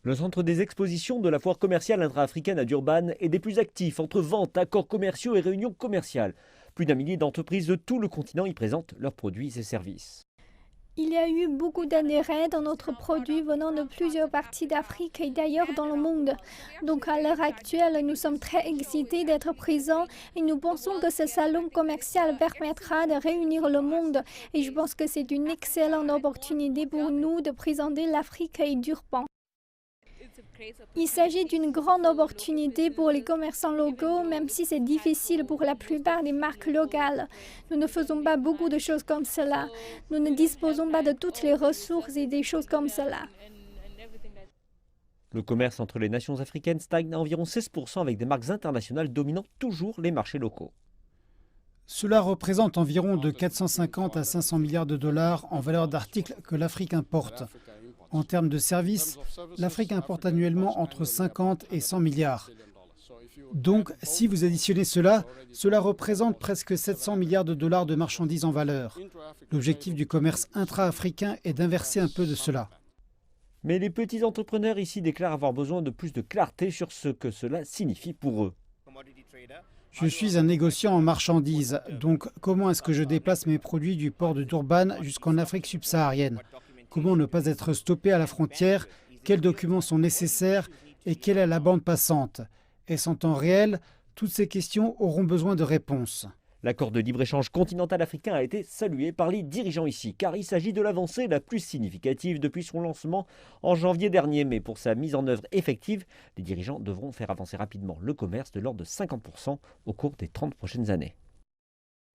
Le centre des expositions de la foire commerciale intra-africaine à Durban est des plus actifs entre ventes, accords commerciaux et réunions commerciales. Plus d'un millier d'entreprises de tout le continent y présentent leurs produits et services. Il y a eu beaucoup d'intérêt dans notre produit venant de plusieurs parties d'Afrique et d'ailleurs dans le monde. Donc à l'heure actuelle, nous sommes très excités d'être présents et nous pensons que ce salon commercial permettra de réunir le monde. Et je pense que c'est une excellente opportunité pour nous de présenter l'Afrique et Durban. Il s'agit d'une grande opportunité pour les commerçants locaux, même si c'est difficile pour la plupart des marques locales. Nous ne faisons pas beaucoup de choses comme cela. Nous ne disposons pas de toutes les ressources et des choses comme cela. Le commerce entre les nations africaines stagne à environ 16% avec des marques internationales dominant toujours les marchés locaux. Cela représente environ de 450 à 500 milliards de dollars en valeur d'articles que l'Afrique importe. En termes de services, l'Afrique importe annuellement entre 50 et 100 milliards. Donc, si vous additionnez cela, cela représente presque 700 milliards de dollars de marchandises en valeur. L'objectif du commerce intra-africain est d'inverser un peu de cela. Mais les petits entrepreneurs ici déclarent avoir besoin de plus de clarté sur ce que cela signifie pour eux. Je suis un négociant en marchandises, donc comment est-ce que je déplace mes produits du port de Durban jusqu'en Afrique subsaharienne? Comment ne pas être stoppé à la frontière? Quels documents sont nécessaires? Et quelle est la bande passante? Est-ce en temps réel? Toutes ces questions auront besoin de réponses. L'accord de libre-échange continental africain a été salué par les dirigeants ici, car il s'agit de l'avancée la plus significative depuis son lancement en janvier dernier. Mais pour sa mise en œuvre effective, les dirigeants devront faire avancer rapidement le commerce de l'ordre de 50% au cours des 30 prochaines années.